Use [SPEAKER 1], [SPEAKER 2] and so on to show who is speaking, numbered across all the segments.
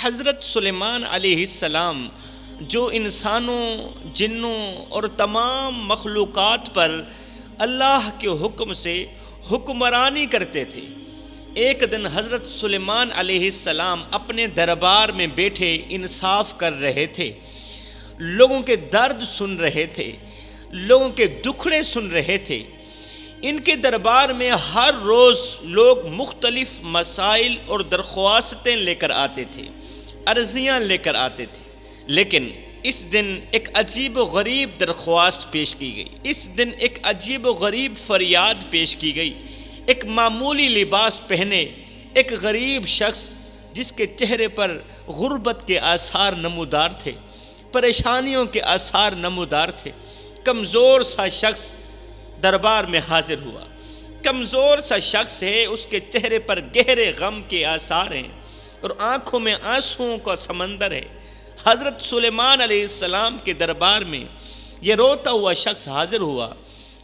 [SPEAKER 1] حضرت سلیمان علیہ السلام جو انسانوں، جنوں اور تمام مخلوقات پر اللہ کے حکم سے حکمرانی کرتے تھے، ایک دن حضرت سلیمان علیہ السلام اپنے دربار میں بیٹھے انصاف کر رہے تھے، لوگوں کے درد سن رہے تھے، لوگوں کے دکھڑے سن رہے تھے۔ ان کے دربار میں ہر روز لوگ مختلف مسائل اور درخواستیں لے کر آتے تھے، عرضیاں لے کر آتے تھے، لیکن اس دن ایک عجیب و غریب درخواست پیش کی گئی، اس دن ایک عجیب و غریب فریاد پیش کی گئی۔ ایک معمولی لباس پہنے ایک غریب شخص جس کے چہرے پر غربت کے آثار نمودار تھے، پریشانیوں کے آثار نمودار تھے، کمزور سا شخص دربار میں حاضر ہوا۔ کمزور سا شخص ہے، اس کے چہرے پر گہرے غم کے آثار ہیں اور آنکھوں میں آنسوؤں کا سمندر ہے۔ حضرت سلیمان علیہ السلام کے دربار میں یہ روتا ہوا شخص حاضر ہوا۔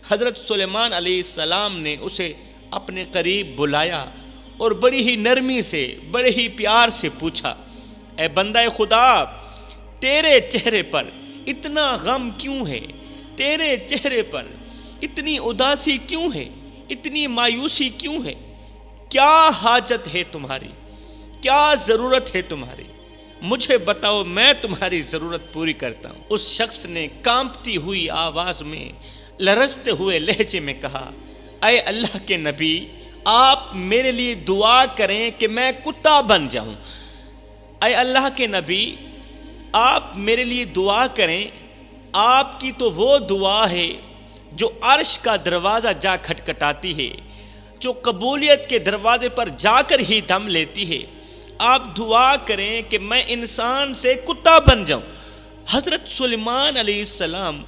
[SPEAKER 1] حضرت سلیمان علیہ السلام نے اسے اپنے قریب بلایا اور بڑی ہی نرمی سے، بڑے ہی پیار سے پوچھا، اے بندہ خدا، تیرے چہرے پر اتنا غم کیوں ہے؟ تیرے چہرے پر اتنی اداسی کیوں ہے؟ اتنی مایوسی کیوں ہے؟ کیا حاجت ہے تمہاری؟ کیا ضرورت ہے تمہاری؟ مجھے بتاؤ، میں تمہاری ضرورت پوری کرتا ہوں۔ اس شخص نے کانپتی ہوئی آواز میں، لرزتے ہوئے لہجے میں کہا، اے اللہ کے نبی، آپ میرے لیے دعا کریں کہ میں کتا بن جاؤں۔ اے اللہ کے نبی، آپ میرے لیے دعا کریں، آپ کی تو وہ دعا ہے جو عرش کا دروازہ جا کھٹکھٹاتی ہے، جو قبولیت کے دروازے پر جا کر ہی دم لیتی ہے۔ آپ دعا کریں کہ میں انسان سے کتا بن جاؤں۔ حضرت سلیمان علیہ السلام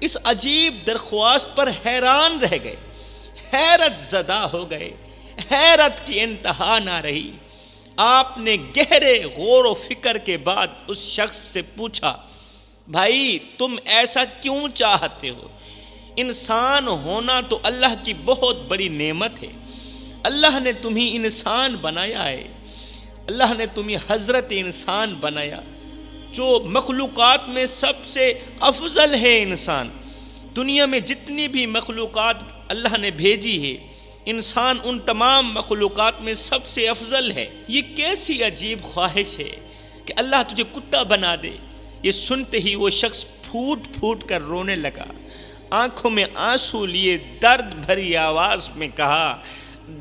[SPEAKER 1] اس عجیب درخواست پر حیران رہ گئے، حیرت زدہ ہو گئے، حیرت کی انتہا نہ رہی۔ آپ نے گہرے غور و فکر کے بعد اس شخص سے پوچھا، بھائی تم ایسا کیوں چاہتے ہو؟ انسان ہونا تو اللہ کی بہت بڑی نعمت ہے۔ اللہ نے تمہیں انسان بنایا ہے، اللہ نے تمہیں حضرت انسان بنایا، جو مخلوقات میں سب سے افضل ہے۔ انسان دنیا میں جتنی بھی مخلوقات اللہ نے بھیجی ہے، انسان ان تمام مخلوقات میں سب سے افضل ہے۔ یہ کیسی عجیب خواہش ہے کہ اللہ تجھے کتا بنا دے۔ یہ سنتے ہی وہ شخص پھوٹ پھوٹ کر رونے لگا، آنکھوں میں آنسو لیے درد بھری آواز میں کہا،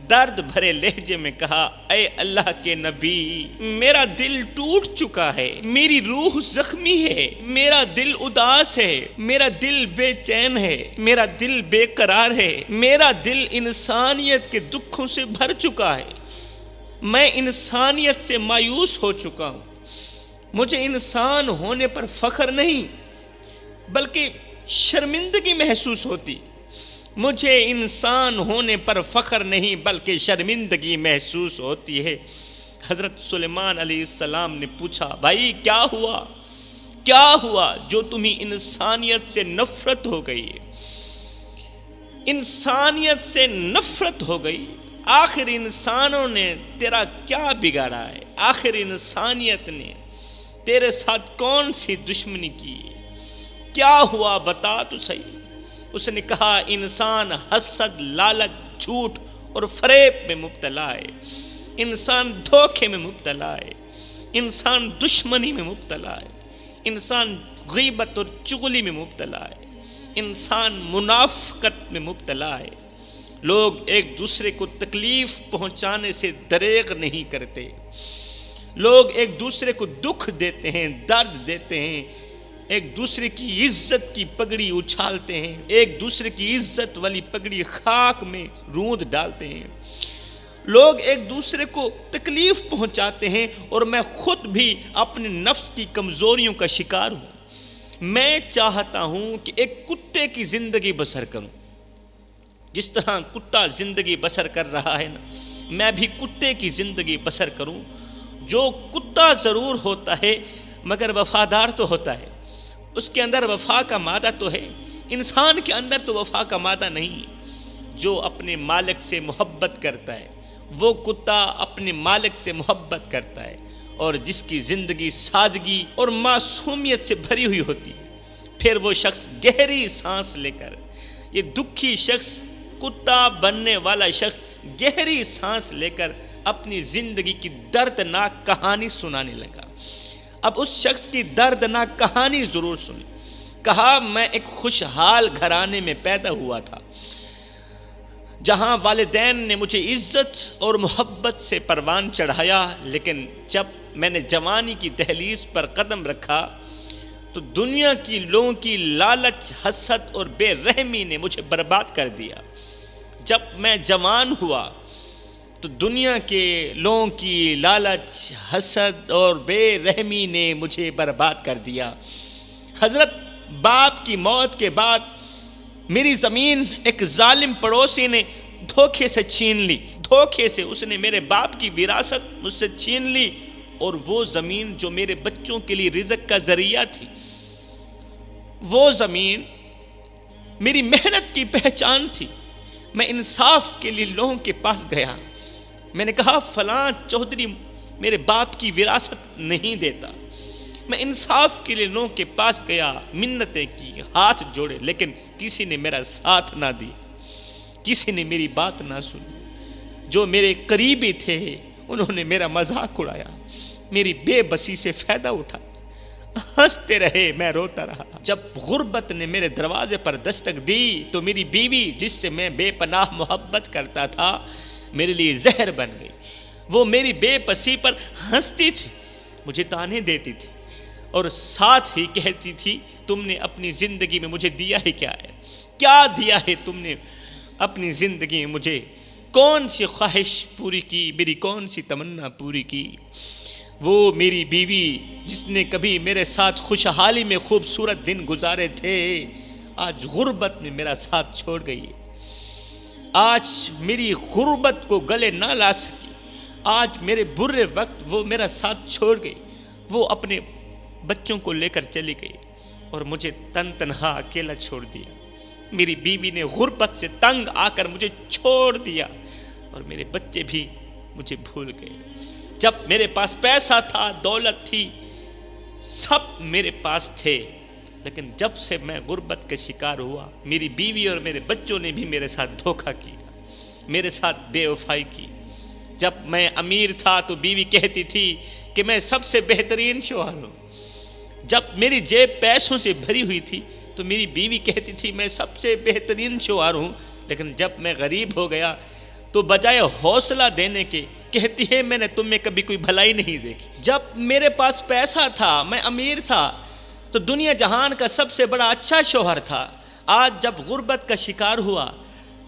[SPEAKER 1] درد بھرے لہجے میں کہا، اے اللہ کے نبی، میرا دل ٹوٹ چکا ہے، میری روح زخمی ہے، میرا دل اداس ہے، میرا دل بے چین ہے، میرا دل بے قرار ہے، میرا دل انسانیت کے دکھوں سے بھر چکا ہے، میں انسانیت سے مایوس ہو چکا ہوں۔ مجھے انسان ہونے پر فخر نہیں بلکہ شرمندگی محسوس ہوتی۔ مجھے انسان ہونے پر فخر نہیں بلکہ شرمندگی محسوس ہوتی ہے۔ حضرت سلیمان علیہ السلام نے پوچھا، بھائی کیا ہوا؟ کیا ہوا جو تمہیں انسانیت سے نفرت ہو گئی؟ انسانیت سے نفرت ہو گئی؟ آخر انسانوں نے تیرا کیا بگاڑا ہے؟ آخر انسانیت نے تیرے ساتھ کون سی دشمنی کی؟ کیا ہوا بتا تو صحیح۔ اس نے کہا، انسان حسد، لالچ، جھوٹ اور فریب میں مبتلا ہے، انسان دھوکے میں مبتلا ہے، انسان دشمنی میں مبتلا ہے، انسان غیبت اور چغلی میں مبتلا ہے، انسان منافقت میں مبتلا ہے۔ لوگ ایک دوسرے کو تکلیف پہنچانے سے دریغ نہیں کرتے، لوگ ایک دوسرے کو دکھ دیتے ہیں، درد دیتے ہیں، ایک دوسرے کی عزت کی پگڑی اچھالتے ہیں، ایک دوسرے کی عزت والی پگڑی خاک میں روند ڈالتے ہیں، لوگ ایک دوسرے کو تکلیف پہنچاتے ہیں، اور میں خود بھی اپنے نفس کی کمزوریوں کا شکار ہوں۔ میں چاہتا ہوں کہ ایک کتے کی زندگی بسر کروں، جس طرح کتا زندگی بسر کر رہا ہے نا، میں بھی کتے کی زندگی بسر کروں۔ جو کتا ضرور ہوتا ہے مگر وفادار تو ہوتا ہے، اس کے اندر وفا کا مادہ تو ہے، انسان کے اندر تو وفا کا مادہ نہیں ہے۔ جو اپنے مالک سے محبت کرتا ہے وہ کتا اپنے مالک سے محبت کرتا ہے، اور جس کی زندگی سادگی اور معصومیت سے بھری ہوئی ہوتی ہے، پھر وہ شخص گہری سانس لے کر، یہ دکھی شخص، کتا بننے والا شخص گہری سانس لے کر اپنی زندگی کی دردناک کہانی سنانے لگا۔ اب اس شخص کی دردناک کہانی ضرور سنیں۔ کہا، میں ایک خوشحال گھرانے میں پیدا ہوا تھا، جہاں والدین نے مجھے عزت اور محبت سے پروان چڑھایا، لیکن جب میں نے جوانی کی دہلیز پر قدم رکھا تو دنیا کی لوگوں کی لالچ، حسد اور بے رحمی نے مجھے برباد کر دیا۔ جب میں جوان ہوا تو دنیا کے لوگوں کی لالچ، حسد اور بے رحمی نے مجھے برباد کر دیا۔ حضرت باپ کی موت کے بعد میری زمین ایک ظالم پڑوسی نے دھوکے سے چھین لی۔ دھوکے سے اس نے میرے باپ کی وراثت مجھ سے چھین لی، اور وہ زمین جو میرے بچوں کے لیے رزق کا ذریعہ تھی، وہ زمین میری محنت کی پہچان تھی۔ میں انصاف کے لیے لوگوں کے پاس گیا، میں نے کہا فلاں چودھری میرے باپ کی وراثت نہیں دیتا۔ میں انصاف کے لیے لوگوں کے پاس گیا، منتیں کی، ہاتھ جوڑے، لیکن کسی نے میرا ساتھ نہ دیا، کسی نے میری بات نہ سنی۔ جو میرے قریبی تھے انہوں نے میرا مذاق اڑایا، میری بے بسی سے فائدہ اٹھایا، ہنستے رہے، میں روتا رہا۔ جب غربت نے میرے دروازے پر دستک دی تو میری بیوی، جس سے میں بے پناہ محبت کرتا تھا، میرے لیے زہر بن گئی۔ وہ میری بے بسی پر ہنستی تھی، مجھے تانے دیتی تھی، اور ساتھ ہی کہتی تھی، تم نے اپنی زندگی میں مجھے دیا ہے کیا ہے؟ کیا دیا ہے تم نے اپنی زندگی میں مجھے؟ کون سی خواہش پوری کی؟ میری کون سی تمنا پوری کی؟ وہ میری بیوی جس نے کبھی میرے ساتھ خوشحالی میں خوبصورت دن گزارے تھے، آج غربت میں میرا ساتھ چھوڑ گئی ہے۔ آج میری غربت کو گلے نہ لا سکی، آج میرے برے وقت وہ میرا ساتھ چھوڑ گئی، وہ اپنے بچوں کو لے کر چلی گئی اور مجھے تنہا اکیلا چھوڑ دیا۔ میری بیوی نے غربت سے تنگ آ کر مجھے چھوڑ دیا، اور میرے بچے بھی مجھے بھول گئے۔ جب میرے پاس پیسہ تھا، دولت تھی، سب میرے پاس تھے، لیکن جب سے میں غربت کا شکار ہوا، میری بیوی اور میرے بچوں نے بھی میرے ساتھ دھوکہ کیا، میرے ساتھ بے وفائی کی۔ جب میں امیر تھا تو بیوی کہتی تھی کہ میں سب سے بہترین شوہر ہوں۔ جب میری جیب پیسوں سے بھری ہوئی تھی تو میری بیوی کہتی تھی میں سب سے بہترین شوہر ہوں، لیکن جب میں غریب ہو گیا تو بجائے حوصلہ دینے کے کہتی ہے میں نے تم میں کبھی کوئی بھلائی نہیں دیکھی۔ جب میرے پاس پیسہ تھا، میں امیر تھا، تو دنیا جہان کا سب سے بڑا اچھا شوہر تھا۔ آج جب غربت کا شکار ہوا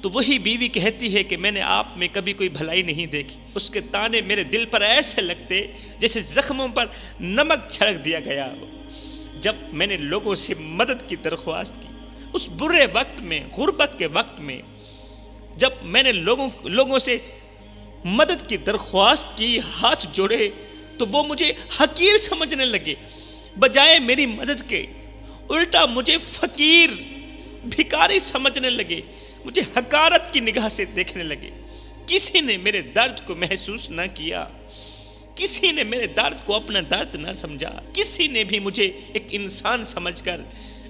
[SPEAKER 1] تو وہی بیوی کہتی ہے کہ میں نے آپ میں کبھی کوئی بھلائی نہیں دیکھی۔ اس کے تانے میرے دل پر ایسے لگتے جیسے زخموں پر نمک چھڑک دیا گیا ہو۔ جب میں نے لوگوں سے مدد کی درخواست کی، اس برے وقت میں، غربت کے وقت میں، جب میں نے لوگوں سے مدد کی درخواست کی، ہاتھ جوڑے، تو وہ مجھے حقیر سمجھنے لگے، بجائے میری مدد کے الٹا مجھے فقیر، بھکاری سمجھنے لگے، مجھے حقارت کی نگاہ سے دیکھنے لگے۔ کسی نے میرے درد کو محسوس نہ کیا، کسی نے میرے درد کو اپنا درد نہ سمجھا، کسی نے بھی مجھے ایک انسان سمجھ کر،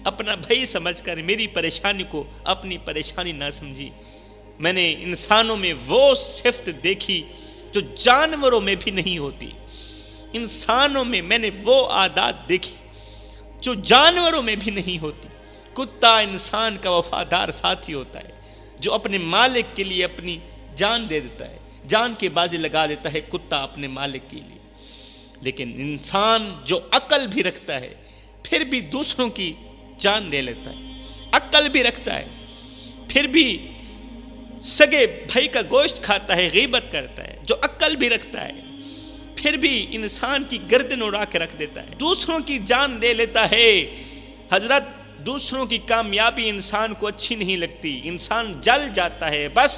[SPEAKER 1] اپنا بھائی سمجھ کر میری پریشانی کو اپنی پریشانی نہ سمجھی۔ میں نے انسانوں میں وہ صفت دیکھی جو جانوروں میں بھی نہیں ہوتی۔ انسانوں میں میں نے وہ عادات دیکھی جو جانوروں میں بھی نہیں ہوتی۔ کتا انسان کا وفادار ساتھی ہوتا ہے، جو اپنے مالک کے لیے اپنی جان دے دیتا ہے، جان کی بازی لگا دیتا ہے کتا اپنے مالک کے لیے۔ لیکن انسان جو عقل بھی رکھتا ہے پھر بھی دوسروں کی جان لے لیتا ہے، عقل بھی رکھتا ہے پھر بھی سگے بھائی کا گوشت کھاتا ہے، غیبت کرتا ہے، جو عقل بھی رکھتا ہے پھر بھی انسان کی گردن اڑا کے رکھ دیتا ہے، دوسروں کی جان لے لیتا ہے۔ حضرت، دوسروں کی کامیابی انسان کو اچھی نہیں لگتی، انسان جل جاتا ہے۔ بس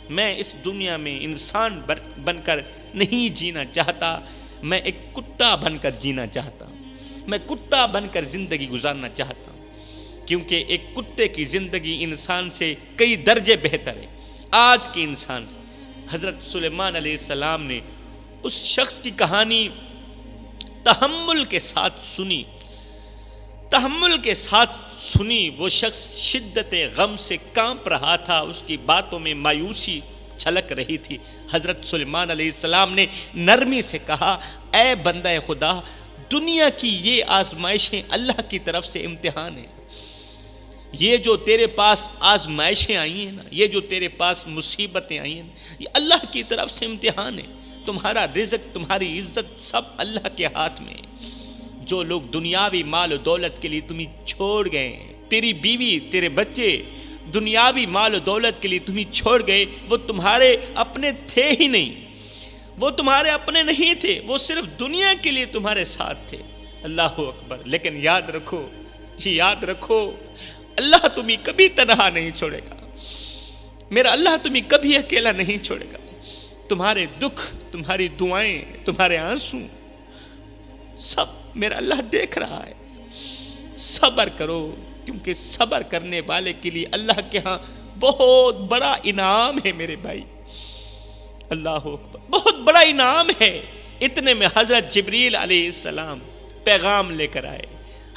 [SPEAKER 1] میں اس دنیا میں انسان بن کر نہیں جینا چاہتا، میں ایک کتا بن کر جینا چاہتا ہوں، میں کتا بن کر زندگی گزارنا چاہتا ہوں، کیونکہ ایک کتے کی زندگی انسان سے کئی درجے بہتر ہے آج کے انسان سے۔ حضرت سلیمان علیہ السلام نے اس شخص کی کہانی تحمل کے ساتھ سنی، تحمل کے ساتھ سنی۔ وہ شخص شدت غم سے کانپ رہا تھا، اس کی باتوں میں مایوسی چھلک رہی تھی۔ حضرت سلیمان علیہ السلام نے نرمی سے کہا، اے بندہ خدا، دنیا کی یہ آزمائشیں اللہ کی طرف سے امتحان ہیں۔ یہ جو تیرے پاس آزمائشیں آئی ہیں نا، یہ جو تیرے پاس مصیبتیں آئی ہیں، یہ اللہ کی طرف سے امتحان ہے۔ تمہارا رزق، تمہاری عزت سب اللہ کے ہاتھ میں ہے۔ جو لوگ دنیاوی مال و دولت کے لیے تمہیں چھوڑ گئے ہیں، تیری بیوی، تیرے بچے دنیاوی مال و دولت کے لیے تمہیں چھوڑ گئے، وہ تمہارے اپنے تھے ہی نہیں، وہ تمہارے اپنے نہیں تھے، وہ صرف دنیا کے لیے تمہارے ساتھ تھے۔ اللہ اکبر۔ لیکن یاد رکھو، یاد رکھو، اللہ تمہیں کبھی تنہا نہیں چھوڑے گا، میرا اللہ تمہیں کبھی اکیلا نہیں چھوڑے گا۔ تمہارے دکھ، تمہاری دعائیں، تمہارے آنسو سب میرا اللہ دیکھ رہا ہے۔ صبر کرو، کیونکہ صبر کرنے والے کے لیے اللہ کے ہاں بہت بڑا انعام ہے میرے بھائی۔ اللہ اکبر، بہت بڑا انعام ہے۔ اتنے میں حضرت جبریل علیہ السلام پیغام لے کر آئے۔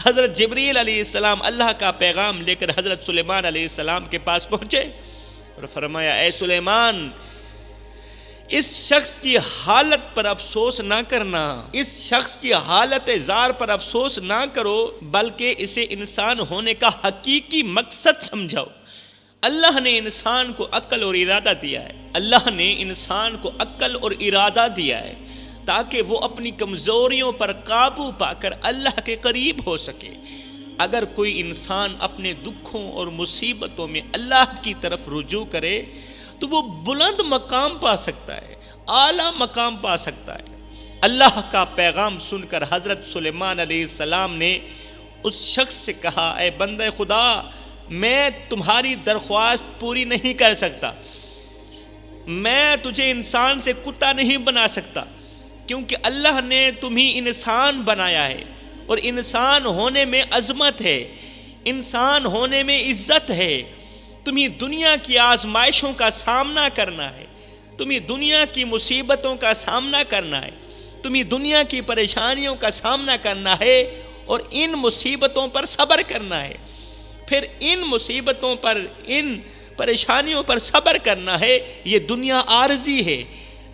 [SPEAKER 1] حضرت جبریل علیہ السلام اللہ کا پیغام لے کر حضرت سلیمان علیہ السلام کے پاس پہنچے اور فرمایا، اے سلیمان، اس شخص کی حالت پر افسوس نہ کرنا، اس شخص کی حالت زار پر افسوس نہ کرو، بلکہ اسے انسان ہونے کا حقیقی مقصد سمجھاؤ۔ اللہ نے انسان کو عقل اور ارادہ دیا ہے، اللہ نے انسان کو عقل اور ارادہ دیا ہے تاکہ وہ اپنی کمزوریوں پر قابو پا کر اللہ کے قریب ہو سکے۔ اگر کوئی انسان اپنے دکھوں اور مصیبتوں میں اللہ کی طرف رجوع کرے تو وہ بلند مقام پا سکتا ہے، اعلیٰ مقام پا سکتا ہے۔ اللہ کا پیغام سن کر حضرت سلیمان علیہ السلام نے اس شخص سے کہا، اے بندہ خدا، میں تمہاری درخواست پوری نہیں کر سکتا، میں تجھے انسان سے کتا نہیں بنا سکتا، کیونکہ اللہ نے تمہیں انسان بنایا ہے، اور انسان ہونے میں عظمت ہے، انسان ہونے میں عزت ہے۔ تمہیں دنیا کی آزمائشوں کا سامنا کرنا ہے، تمہیں دنیا کی مصیبتوں کا سامنا کرنا ہے، تمہیں دنیا کی پریشانیوں کا سامنا کرنا ہے، اور ان مصیبتوں پر صبر کرنا ہے۔ پھر ان مصیبتوں پر، ان پریشانیوں پر صبر کرنا ہے۔ یہ دنیا عارضی ہے،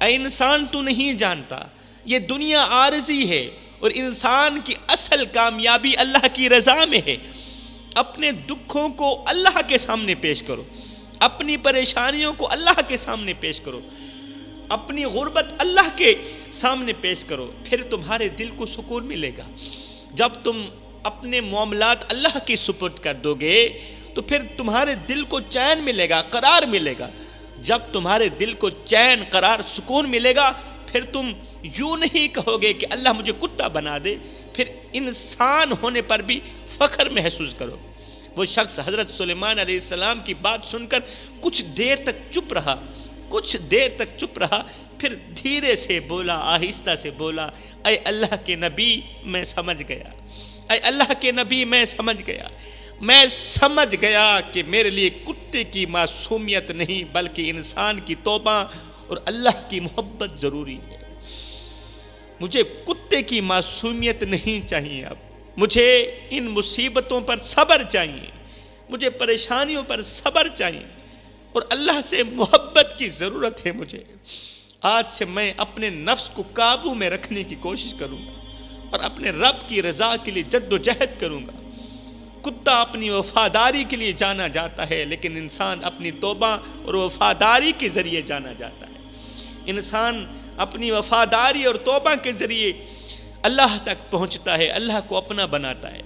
[SPEAKER 1] اے انسان تو نہیں جانتا، یہ دنیا عارضی ہے، اور انسان کی اصل کامیابی اللہ کی رضا میں ہے۔ اپنے دکھوں کو اللہ کے سامنے پیش کرو، اپنی پریشانیوں کو اللہ کے سامنے پیش کرو، اپنی غربت اللہ کے سامنے پیش کرو، پھر تمہارے دل کو سکون ملے گا۔ جب تم اپنے معاملات اللہ کی سپرد کر دو گے تو پھر تمہارے دل کو چین ملے گا، قرار ملے گا۔ جب تمہارے دل کو چین، قرار، سکون ملے گا، پھر تم یوں نہیں کہو گے کہ اللہ مجھے کتا بنا دے، پھر انسان ہونے پر بھی فخر محسوس کرو۔ وہ شخص حضرت سلیمان علیہ السلام کی بات سن کر کچھ دیر تک چپ رہا، کچھ دیر تک چپ رہا، پھر دھیرے سے بولا، آہستہ سے بولا، اے اللہ کے نبی، میں سمجھ گیا، اے اللہ کے نبی، میں سمجھ گیا، میں سمجھ گیا کہ میرے لیے کتے کی معصومیت نہیں بلکہ انسان کی توبہ اور اللہ کی محبت ضروری ہے۔ مجھے کتے کی معصومیت نہیں چاہیے، اب مجھے ان مصیبتوں پر صبر چاہیے، مجھے پریشانیوں پر صبر چاہیے، اور اللہ سے محبت کی ضرورت ہے مجھے۔ آج سے میں اپنے نفس کو قابو میں رکھنے کی کوشش کروں گا اور اپنے رب کی رضا کے لیے جد و جہد کروں گا۔ کتا اپنی وفاداری کے لیے جانا جاتا ہے، لیکن انسان اپنی توبہ اور وفاداری کے ذریعے جانا جاتا ہے۔ انسان اپنی وفاداری اور توبہ کے ذریعے اللہ تک پہنچتا ہے، اللہ کو اپنا بناتا ہے۔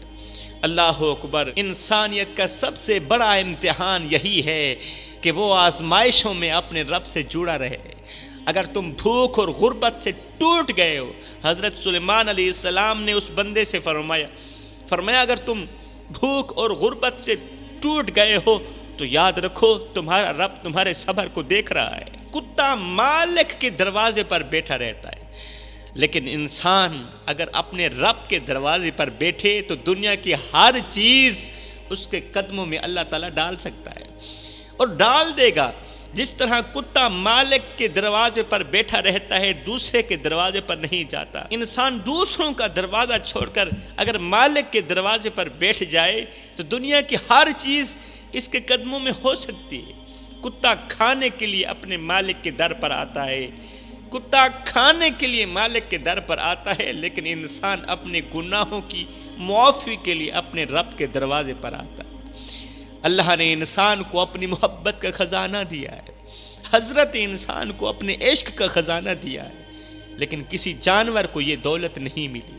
[SPEAKER 1] اللہ اکبر۔ انسانیت کا سب سے بڑا امتحان یہی ہے کہ وہ آزمائشوں میں اپنے رب سے جڑا رہے۔ اگر تم بھوک اور غربت سے ٹوٹ گئے ہو، حضرت سلیمان علیہ السلام نے اس بندے سے فرمایا اگر تم بھوک اور غربت سے ٹوٹ گئے ہو تو یاد رکھو تمہارا رب تمہارے صبر کو دیکھ رہا ہے۔ کتا مالک کے دروازے پر بیٹھا رہتا ہے، لیکن انسان اگر اپنے رب کے دروازے پر بیٹھے تو دنیا کی ہر چیز اس کے قدموں میں اللہ تعالیٰ ڈال سکتا ہے اور ڈال دے گا۔ جس طرح کتا مالک کے دروازے پر بیٹھا رہتا ہے، دوسرے کے دروازے پر نہیں جاتا، انسان دوسروں کا دروازہ چھوڑ کر اگر مالک کے دروازے پر بیٹھ جائے تو دنیا کی ہر چیز اس کے قدموں میں ہو سکتی ہے۔ کتا کھانے کے لیے اپنے مالک کے در پر آتا ہے، کتا کھانے کے لیے مالک کے در پر آتا ہے، لیکن انسان اپنے گناہوں کی معافی کے لیے اپنے رب کے دروازے پر آتا ہے۔ اللہ نے انسان کو اپنی محبت کا خزانہ دیا ہے، حضرت انسان کو اپنے عشق کا خزانہ دیا ہے، لیکن کسی جانور کو یہ دولت نہیں ملی،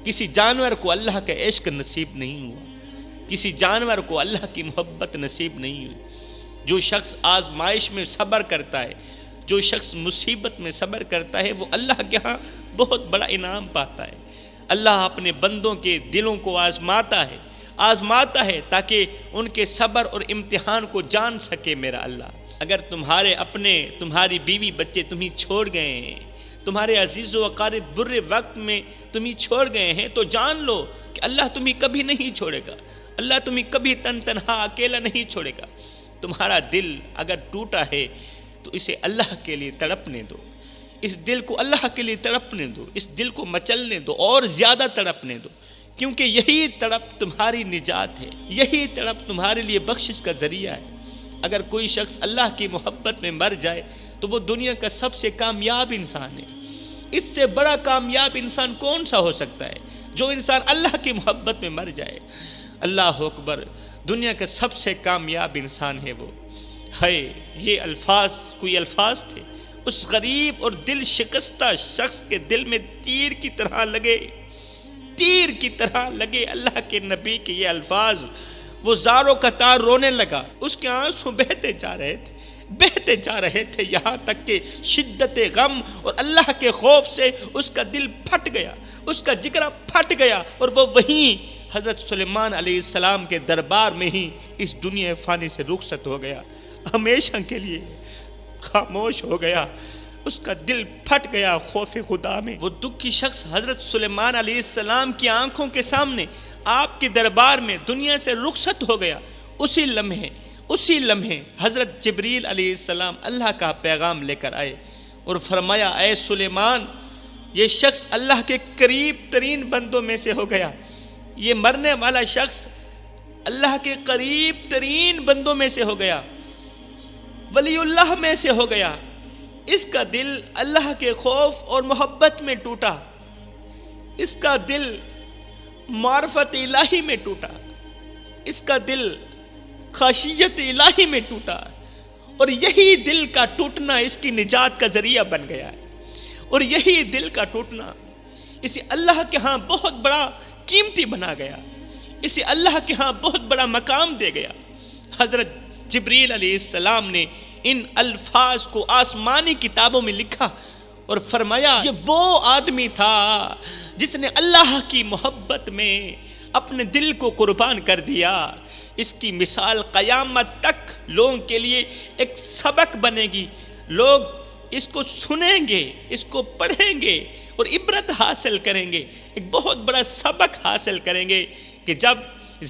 [SPEAKER 1] کسی جانور کو اللہ کا عشق نصیب نہیں ہوا، کسی جانور کو اللہ کی محبت نصیب نہیں ہوئی۔ جو شخص آزمائش میں صبر کرتا ہے، جو شخص مصیبت میں صبر کرتا ہے، وہ اللہ کے ہاں بہت بڑا انعام پاتا ہے۔ اللہ اپنے بندوں کے دلوں کو آزماتا ہے تاکہ ان کے صبر اور امتحان کو جان سکے میرا اللہ۔ اگر تمہاری بیوی بچے تمہیں چھوڑ گئے ہیں، تمہارے عزیز و اقارب برے وقت میں تمہیں چھوڑ گئے ہیں، تو جان لو کہ اللہ تمہیں کبھی نہیں چھوڑے گا، اللہ تمہیں کبھی تنہا اکیلا نہیں چھوڑے گا۔ تمہارا دل اگر ٹوٹا ہے تو اسے اللہ کے لیے تڑپنے دو، اس دل کو اللہ کے لیے تڑپنے دو، اس دل کو مچلنے دو اور زیادہ تڑپنے دو، کیونکہ یہی تڑپ تمہاری نجات ہے، یہی تڑپ تمہارے لیے بخشش کا ذریعہ ہے۔ اگر کوئی شخص اللہ کی محبت میں مر جائے تو وہ دنیا کا سب سے کامیاب انسان ہے۔ اس سے بڑا کامیاب انسان کون سا ہو سکتا ہے؟ جو انسان اللہ کی محبت میں مر جائے۔ اللہ اکبر، دنیا کا سب سے کامیاب انسان ہے وہ ہے۔ یہ الفاظ کوئی الفاظ تھے، اس غریب اور دل شکستہ شخص کے دل میں تیر کی طرح لگے اللہ کے نبی کے یہ الفاظ۔ وہ زاروں کا تار رونے لگا، اس کے آنسو بہتے جا رہے تھے یہاں تک کہ شدت غم اور اللہ کے خوف سے اس کا دل پھٹ گیا، اس کا جگر پھٹ گیا، اور وہ وہیں حضرت سلیمان علیہ السلام کے دربار میں ہی اس دنیا فانی سے رخصت ہو گیا، ہمیشہ کے لیے خاموش ہو گیا، اس کا دل پھٹ گیا خوف خدا میں۔ وہ دکھی شخص حضرت سلیمان علیہ السلام کی آنکھوں کے سامنے آپ کے دربار میں دنیا سے رخصت ہو گیا۔ اسی لمحے حضرت جبریل علیہ السلام اللہ کا پیغام لے کر آئے اور فرمایا، اے سلیمان، یہ شخص اللہ کے قریب ترین بندوں میں سے ہو گیا، یہ مرنے والا شخص اللہ کے قریب ترین بندوں میں سے ہو گیا، ولی اللہ میں سے ہو گیا۔ اس کا دل اللہ کے خوف اور محبت میں ٹوٹا، اس کا دل معرفت الہی میں ٹوٹا، اس کا دل خشیت الہی میں ٹوٹا، اور یہی دل کا ٹوٹنا اس کی نجات کا ذریعہ بن گیا ہے، اور یہی دل کا ٹوٹنا اسے اللہ کے ہاں بہت بڑا قیمتی بنا گیا، اسے اللہ کے ہاں بہت بڑا مقام دے گیا۔ حضرت جبریل علیہ السلام نے ان الفاظ کو آسمانی کتابوں میں لکھا اور فرمایا، یہ وہ آدمی تھا جس نے اللہ کی محبت میں اپنے دل کو قربان کر دیا۔ اس کی مثال قیامت تک لوگوں کے لیے ایک سبق بنے گی، لوگ اس کو سنیں گے، اس کو پڑھیں گے اور عبرت حاصل کریں گے، ایک بہت بڑا سبق حاصل کریں گے کہ جب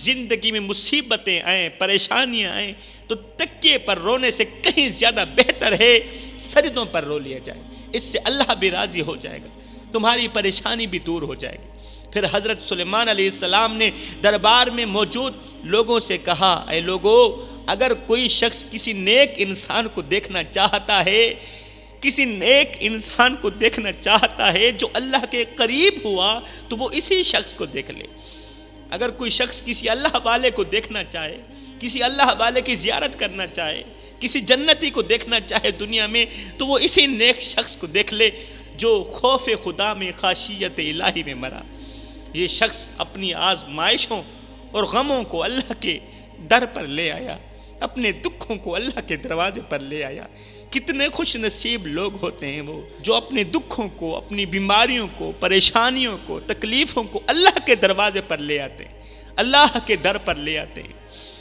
[SPEAKER 1] زندگی میں مصیبتیں آئیں، پریشانیاں آئیں، تو تکیے پر رونے سے کہیں زیادہ بہتر ہے سجدوں پر رو لیا جائے، اس سے اللہ بھی راضی ہو جائے گا، تمہاری پریشانی بھی دور ہو جائے گی۔ پھر حضرت سلیمان علیہ السلام نے دربار میں موجود لوگوں سے کہا، اے لوگو، اگر کوئی شخص کسی نیک انسان کو دیکھنا چاہتا ہے، کسی نیک انسان کو دیکھنا چاہتا ہے جو اللہ کے قریب ہوا، تو وہ اسی شخص کو دیکھ لے۔ اگر کوئی شخص کسی اللہ والے کو دیکھنا چاہے، کسی اللہ والے کی زیارت کرنا چاہے، کسی جنتی کو دیکھنا چاہے دنیا میں، تو وہ اسی نیک شخص کو دیکھ لے جو خوف خدا میں، خشیت الہی میں مرا۔ یہ شخص اپنی آزمائشوں اور غموں کو اللہ کے در پر لے آیا، اپنے دکھوں کو اللہ کے دروازے پر لے آیا۔ کتنے خوش نصیب لوگ ہوتے ہیں وہ جو اپنے دکھوں کو، اپنی بیماریوں کو، پریشانیوں کو، تکلیفوں کو اللہ کے دروازے پر لے آتے ہیں، اللہ کے در پر لے آتے ہیں۔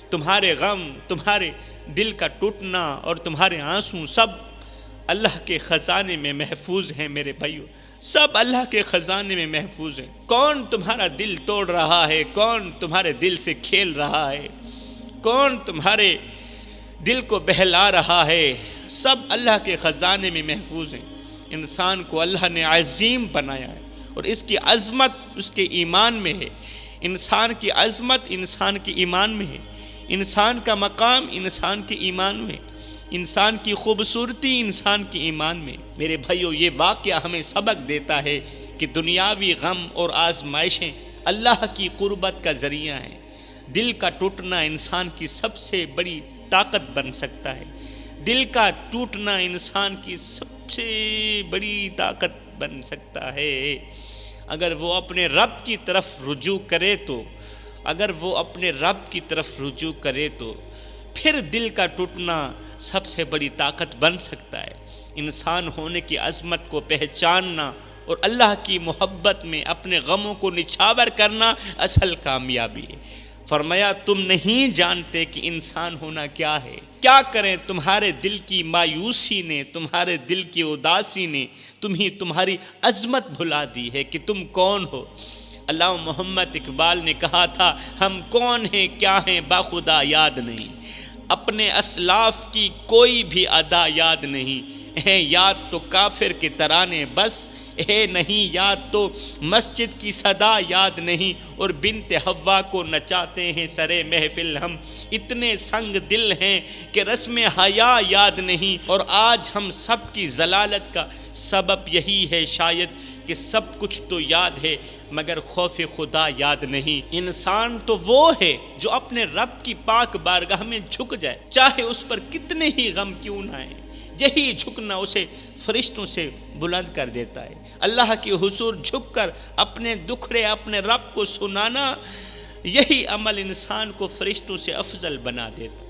[SPEAKER 1] تمہارے غم، تمہارے دل کا ٹوٹنا اور تمہارے آنسو سب اللہ کے خزانے میں محفوظ ہیں میرے بھائیو، سب اللہ کے خزانے میں محفوظ ہیں۔ کون تمہارا دل توڑ رہا ہے، کون تمہارے دل سے کھیل رہا ہے، کون تمہارے دل کو بہلا رہا ہے، سب اللہ کے خزانے میں محفوظ ہیں۔ انسان کو اللہ نے عظیم بنایا ہے اور اس کی عظمت اس کے ایمان میں ہے۔ انسان کی عظمت انسان کے ایمان میں ہے، انسان کا مقام انسان کے ایمان میں، انسان کی خوبصورتی انسان کے ایمان میں۔ میرے بھائیو، یہ واقعہ ہمیں سبق دیتا ہے کہ دنیاوی غم اور آزمائشیں اللہ کی قربت کا ذریعہ ہیں۔ دل کا ٹوٹنا انسان کی سب سے بڑی طاقت بن سکتا ہے، دل کا ٹوٹنا انسان کی سب سے بڑی طاقت بن سکتا ہے اگر وہ اپنے رب کی طرف رجوع کرے تو پھر دل کا ٹوٹنا سب سے بڑی طاقت بن سکتا ہے۔ انسان ہونے کی عظمت کو پہچاننا اور اللہ کی محبت میں اپنے غموں کو نچھاور کرنا اصل کامیابی ہے۔ فرمایا تم نہیں جانتے کہ انسان ہونا کیا ہے، کیا کریں تمہارے دل کی مایوسی نے، تمہارے دل کی اداسی نے تمہاری عظمت بھلا دی ہے کہ تم کون ہو۔ علامہ محمد اقبال نے کہا تھا، ہم کون ہیں کیا ہیں باخدا یاد نہیں، اپنے اسلاف کی کوئی بھی ادا یاد نہیں، ہے یاد تو کافر کے ترانے بس، ہے نہیں یاد تو مسجد کی صدا یاد نہیں، اور بنت حوا کو نچاتے ہیں سرے محفل ہم، اتنے سنگ دل ہیں کہ رسم حیا یاد نہیں، اور آج ہم سب کی ضلالت کا سبب یہی ہے شاید کہ سب کچھ تو یاد ہے مگر خوف خدا یاد نہیں۔ انسان تو وہ ہے جو اپنے رب کی پاک بارگاہ میں جھک جائے، چاہے اس پر کتنے ہی غم کیوں نہ آئیں، یہی جھکنا اسے فرشتوں سے بلند کر دیتا ہے۔ اللہ کے حضور جھک کر اپنے دکھڑے اپنے رب کو سنانا، یہی عمل انسان کو فرشتوں سے افضل بنا دیتا ہے۔